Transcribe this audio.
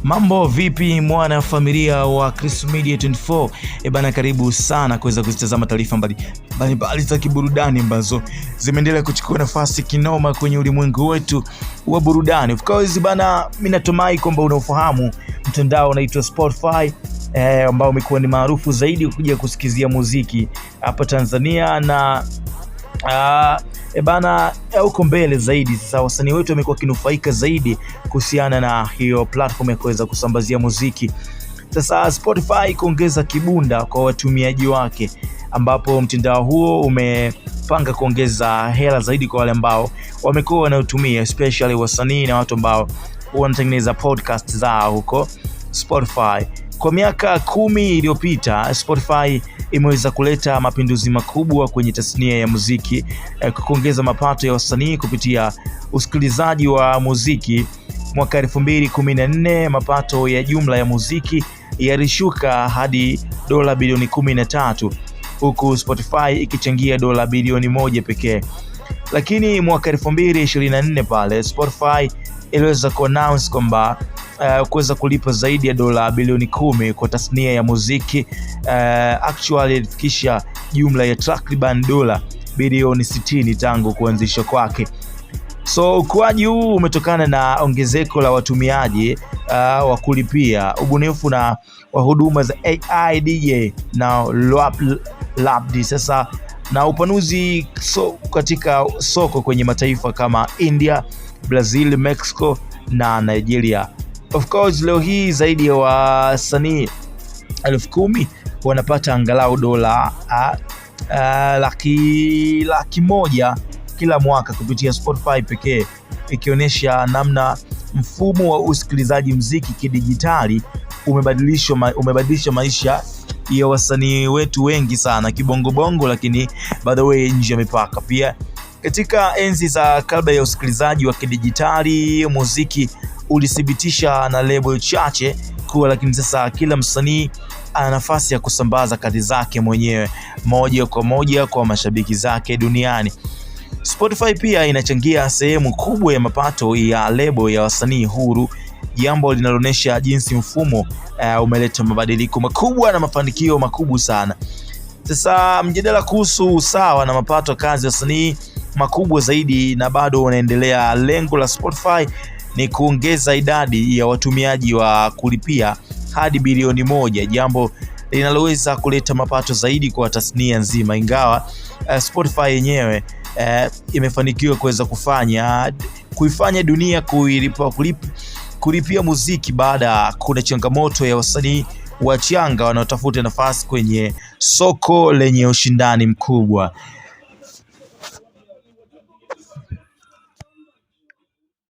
Mambo vipi mwana familia wa Chris Media 24? Bana, karibu sana kuweza kuzitazama taarifa mbalimbali za kiburudani ambazo zimeendelea kuchukua nafasi kinoma kwenye ulimwengu wetu wa burudani. Of course bana, mimi natumai kwamba unaofahamu mtandao unaitwa Spotify ambao umekuwa ni maarufu zaidi kuja kusikizia muziki hapa Tanzania na bana uko mbele zaidi. Sasa wasanii wetu wamekuwa kinufaika zaidi kuhusiana na hiyo platform ya kuweza kusambazia muziki. Sasa Spotify kuongeza kibunda kwa watumiaji wake, ambapo mtandao huo umepanga kuongeza hela zaidi kwa wale ambao wamekuwa wanaotumia, especially wasanii na watu ambao wanatengeneza podcast zao huko Spotify. Kwa miaka 10 iliyopita Spotify imeweza kuleta mapinduzi makubwa kwenye tasnia ya muziki, kuongeza mapato ya wasanii kupitia usikilizaji wa muziki. Mwaka 2014 mapato ya jumla ya muziki yalishuka hadi dola bilioni 13, huku Spotify ikichangia dola bilioni 1 pekee. Lakini mwaka 2024 pale Spotify iliweza kuannounce kwamba kuweza kulipa zaidi ya dola bilioni 10 kwa tasnia ya muziki. Actually ilifikisha jumla ya takriban dola bilioni 60 tangu kuanzishwa kwake. So ukuaji huu umetokana na ongezeko la watumiaji wa kulipia, ubunifu na wa huduma za AI DJ na Lab sasa na upanuzi katika soko kwenye mataifa kama India, Brazil, Mexico na Nigeria. Of course leo hii zaidi ya wasanii 10,000 wanapata angalau dola laki moja kila mwaka kupitia Spotify pekee, ikionyesha namna mfumo wa usikilizaji muziki kidijitali umebadilisha maisha ya wasanii wetu wengi sana kibongo, lakini by the way nje ya mipaka pia. Katika enzi za kabla ya usikilizaji wa kidijitali, muziki ulithibitisha na label chache kuwa, lakini sasa kila msanii ana nafasi ya kusambaza kazi zake mwenyewe moja kwa moja kwa mashabiki zake duniani. Spotify pia inachangia sehemu kubwa ya mapato ya label ya wasanii huru, jambo linaloonyesha jinsi mfumo umeleta mabadiliko makubwa na mafanikio makubwa sana. Sasa mjadala kuhusu usawa na mapato kazi ya wasanii makubwa zaidi na bado unaendelea. Lengo la Spotify ni kuongeza idadi ya watumiaji wa kulipia hadi bilioni 1, jambo linaloweza kuleta mapato zaidi kwa tasnia nzima. Ingawa Spotify yenyewe imefanikiwa kuweza kuifanya dunia kulipia muziki, baada kuna changamoto ya wasanii wachanga wanaotafuta nafasi kwenye soko lenye ushindani mkubwa.